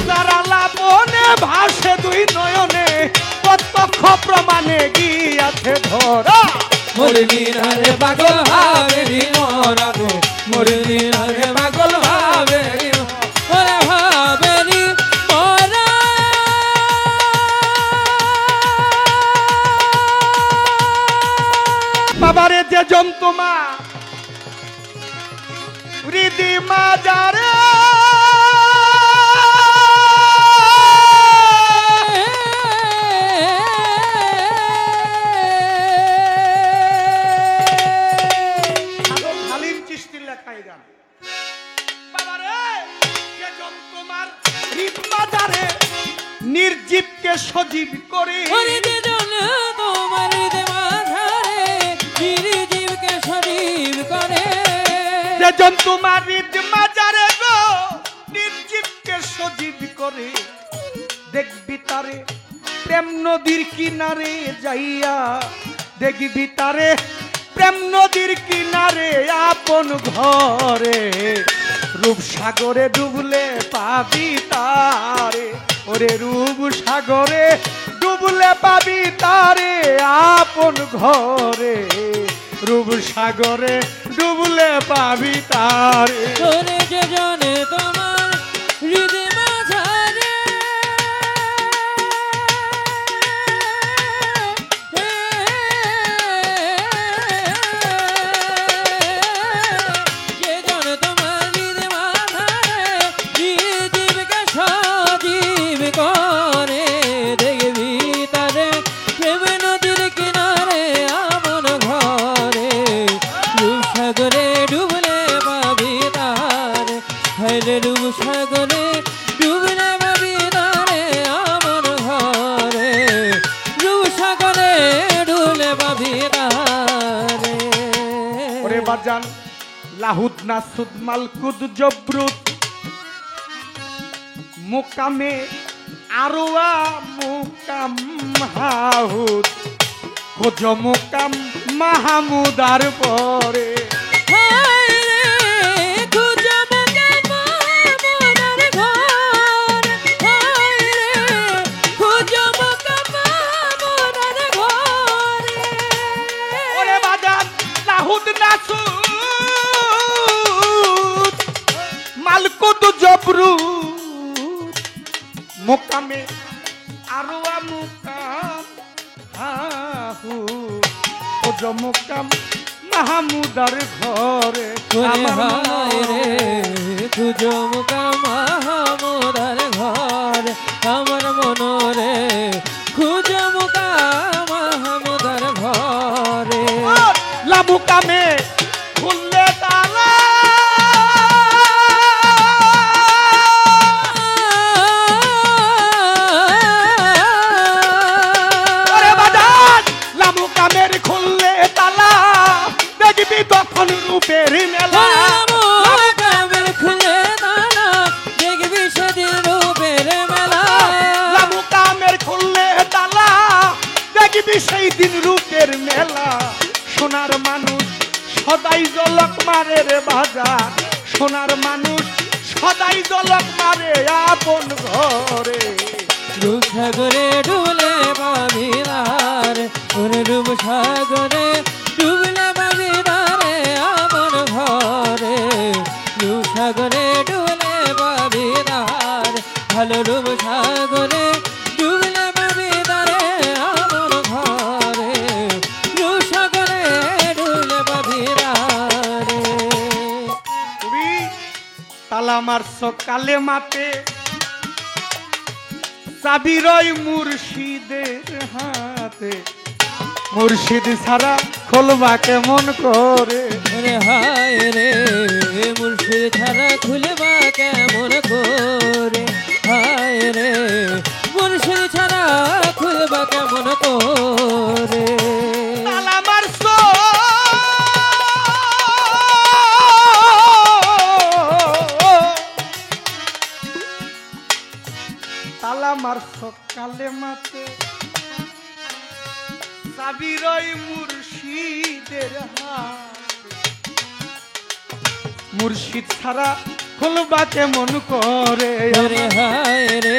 তারা লাবনে ভাসে দুই নয়নে প্রত্যক্ষ প্রমাণে গিয়াছে ধরা মুরলির রে পাগল ভাবে রে মোরা গো মুরলির রে পাগল ভাবে রে মোরা ভাবে রে মোরা বাবারে যে জমতুমা হৃদি মাজারে নির্জীবকে সজীব করে তোমার মাঝারে নির্জীবকে সজীব করে যে জন্তু মারিদ মাজারে গো নির্জীবকে সজীব করে দেখবি তারে প্রেম নদীর কিনারে যাইয়া দেখবি তারে প্রেম নদীর কিনারে আপন ঘরে রূপসাগরে ডুবলে পাবি তারে ওরে রূপসাগরে ডুবলে পাবি তারে আপন ঘরে রূপসাগরে ডুবলে পাবি তারে তোরে যে জানে তোমার হৃদয় মাঝারে যে জানে তোমার হৃদয় মাঝারে জীবকে সজীব করে দেখবি তারে প্রেম নদীর কিনারে আমন ঘরে রূপসাগরে ডুবলে পাবি তারে হাইরে রূপসাগরে ডুবলে পাবি তারে আমন ঘরে রূপসাগরে ডুবলে পাবি তারে ওরে বাজান লাহুদ নাসুদ মালকুদ জবরুত মুকামে আরওয়া মুকাম হাহুদ খোঁজ মুকাম মাহমুদার পরে ওরে বাজান লাহুদ নাসুদ মালকুদ জবরুত মুকামে আরওয়া মুকাম হাহু খোঁজ মুকাম মাহমুদার ঘরে রে খুঁজো মুকাম মাহমুদার ঘর আমার মনরে খুঁজো মুকাম মাহমুদার ঘরে লামুকামে খুললে তালা লামুকামের খুললে তালা দেখবি তখন রূপের মেলা খুলে তালা দেখবি সেদিন রূপের মেলা লামুকামের খুললে তালা দেখবি সেই দিন রূপের মেলা সোনার মানুষ সদাই জলক মারে রে বাজার সোনার মানুষ সদাই জলক মারে আপন ঘরে রূপসাগরে ডুবলে পাবি তারে ওরে রূপসাগরে ডুবলে পাবি তারে আমন ঘরে রূপসাগরে ডুবলে পাবি তারে ভালো রূপসাগরে ডুবলে পাবি তারে আমন ঘরে রূপসাগরে ডুবলে পাবি তারে তুমি তালা মারছ কালে মাতে চাবিরই মুর্শিদের হাতে মুর্শিদ ছাড়া খোলবা কেমন করে রে হায় রে মুর্শিদ ছাড়া খুলবা কেমন করে হায় রে মুর্শিদ ছাড়া খুলবা কেমন করে তালা মারছ তালা মারছ কালে মাতে চাবিরই মুর্শিদের হাতে মুর্শিদ ছাড়া খুলবা কেমন করে ওরে হায় রে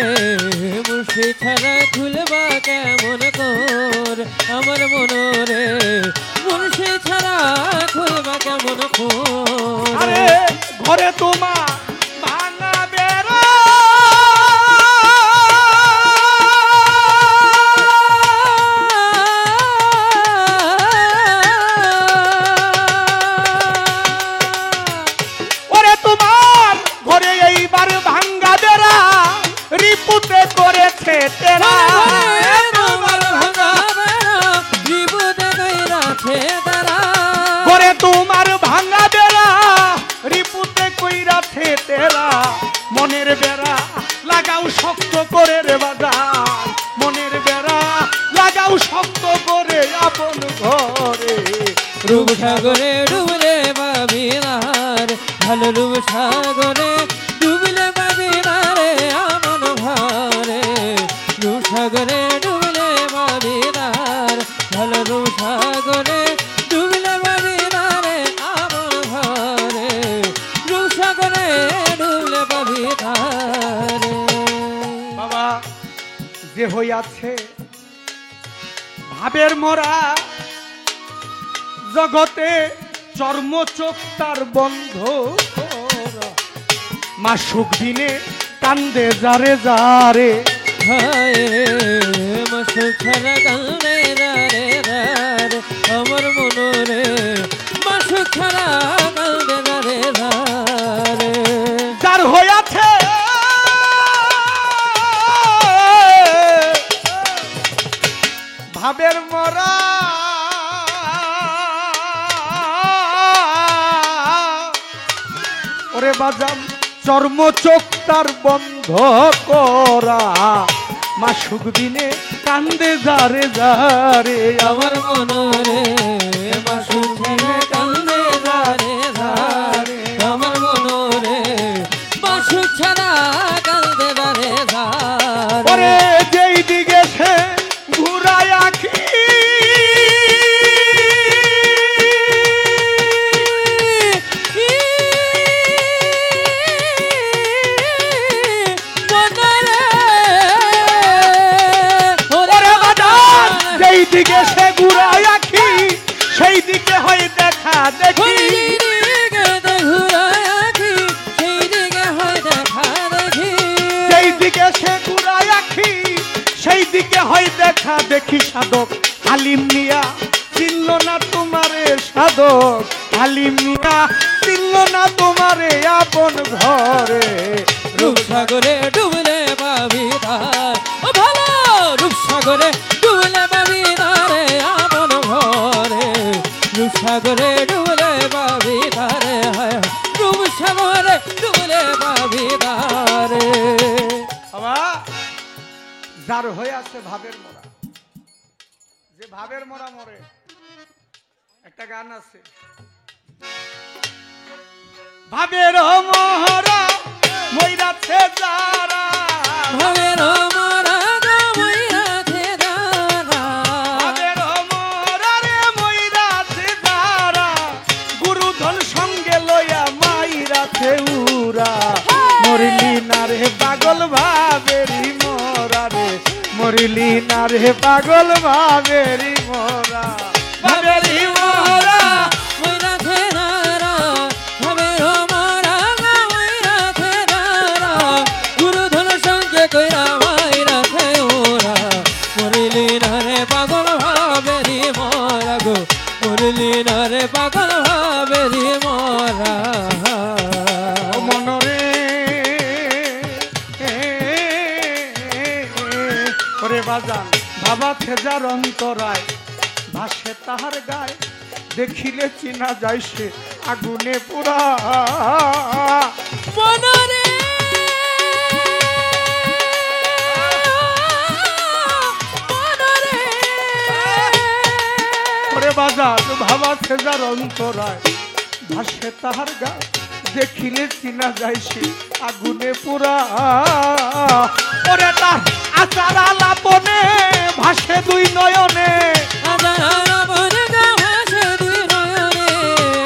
মুর্শিদ ছাড়া খুলবা কেমন কর আমার মনরে মুর্শিদ ছাড়া খুলবা কেমন কর আরে ঘরে তোমার ভাঙা বেড়া ওরে তোমার ঘরে এইবার ভাঙ্গা বেড়া রিপুতে করেছে তেরা ঘরে তোমার ভাঙ্গা বেড়া রিপুতে কইরাছে তেরা মনের বেড়া লাগাও শক্ত করে রে বাজার মনের বেড়া লাগাও শক্ত করে আপন ঘরে রূপ সাগরে ডুবলে বাবিনার ভালো রূপ সাগরে ডুবলে বাবিনারে আমন ঘরে রূপ সাগরে ডুবলে বাবিনার ভালো রূপ সাগরে ডুবলে বাবিনারে আমন ঘরে রূপ সাগরে ডুবলে বাবিনারে বাবা যে হইয়াছে ভাবের মরা জগতে চর্মচোখ তার বন্ধ মাসুক দিনে কান্দে যারে যারে হায় রে মাসুক ছাড়া কান্দে রে রে আমার মনরে মাসুক ছাড়া কান্দে রে রে যার হইয়াছে ভাবের মরা ওরে বাজান চর্মচোখ তার বন্ধ করা মাসুক দিনে কান্দে যারে যারে আমার মনরে মাসুক ছাড়া কান্দে রে রে আমার মনরে মাসুক ছাড়া কান্দে রে রে ওরে যেই দিকে সে ঘুরায় আখি যেই দিকে সে ঘুরায় আখি সেই দিকে হয় দেখা দেখি যেই দিকে সে ঘুরায় আখি সেই দিকে হয় দেখা দেখি সাধক হালিম মিয়া চিনল না তোমারে সাধক হালিম মিয়া চিনল না তোমারে আপন ঘরে রূপসাগরে ডুবলে পাবি তার ও ভালো রূপসাগরে ডুবলে পাবি তারে আপন ঘরে রূপসাগরে ডুবলে পাবি তারে হায় রূপসাগরে ডুবলে পাবি তারে বাবা যার হয়ে আছে ভাবের মরা যে ভাবের মরা মরে একটা গান আছে ভাবের মরা মইরাছে যারা ভাবের মরা মইরাছে যারা ভাবের মরা রে মইরাছে যারা গুরুধন সঙ্গে লইয়া মাইরাছে উরা মরলি না রে পাগল ভাবেরি মরা রে মরলি না রে পাগল ভাবেরি মরা ভাবেরি মরা মইরাছে যারা ভাবের মরা মইরাছে যারা গুরুধন সঙ্গে কইরা মাইরাছে ওরা মরলি না রে পাগল ভাবেরি মরা গো মরলি না রে পাগল ভাবেরি মরা ও মনরে ওরে বাজান বাবা থেজার অন্তরায় ভাসে তাহার গায়ে দেখিলে চিনা যায় সে আগুনে পুরা মনরে মনরে ওরে বাজান বাবা থেজার অন্তরায় ভাসে তাহার গায়ে দেখিলে চিনা যায় সে আগুনে পুরা ওরে তার আচার আলাপনে ভাসে দুই নয়নে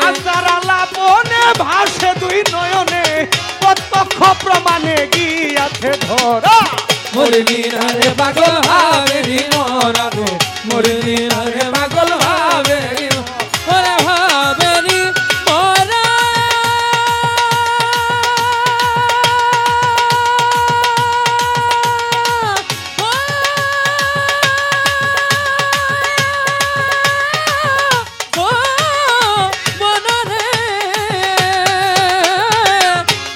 আচার আলাপনে ভাসে দুই নয়নে ভরা মুরলীন রে পাগল ভাবেরি মোরা গো মুরলীন রে পাগল ভাবেরি ওরে ভাবেরি মোরা ও মনরে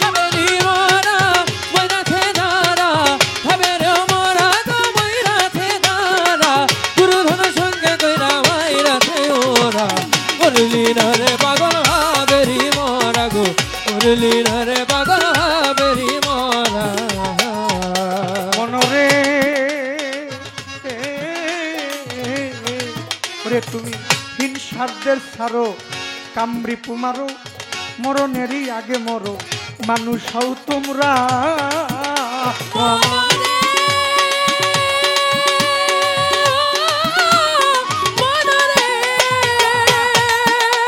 ভাবেরি মোরা বইরা থেদারা ভাবেরি মোরা গো বইরা থেদারা গুরুধন সঙ্গে কইরা বাইরা থেওরা মুরলীন রে পাগল ভাবেরি মোরা গো মুরলীন রে পাগল ভাবেরি মোরা মনরে ওরে তুমি হিংসারদের ছাড়ো কামড়ি পুমারো মরণেরই আগে মরো মানুষ হও তোমরা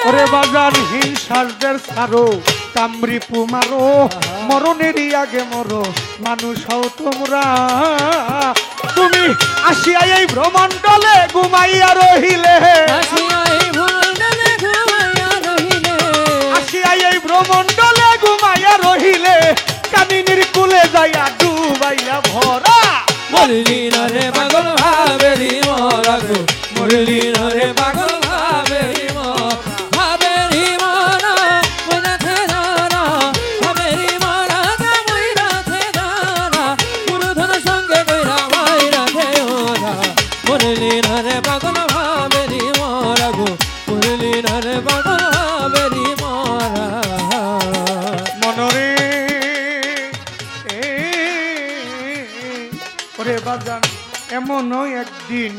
ওরে বাজার হিংসারদের ছাড়ো কামড়ি পুমারো মরণেরই আগে মরো মানুষ হও তোমরা তুমি আসিয়া এই ভ্রমণ্ডলে ঘুমাইয়া রহিলে আসিয়া এই ভ্রমণ্ডলে ঘুমাইয়া রহিলে কামিনীর কুলে যাইয়া ডুবাইয়া ভরা মুরলীন রে পাগল ভাবেরি মোরা গো মুরলীন রে পাগল ভাবেরি মোরা ভাবেরি মোরা বইরা থেদারা ভাবেরি মোরা গো বইরা থেদারা গুরুধন সঙ্গে কইরা বাইরা থেওরা মুরলীন রে পাগল ভাবেরি মোরা গো মুরলীন রে পাগল ভাবেরি মোরা মনরে ওরে বাজান এমনও একদিন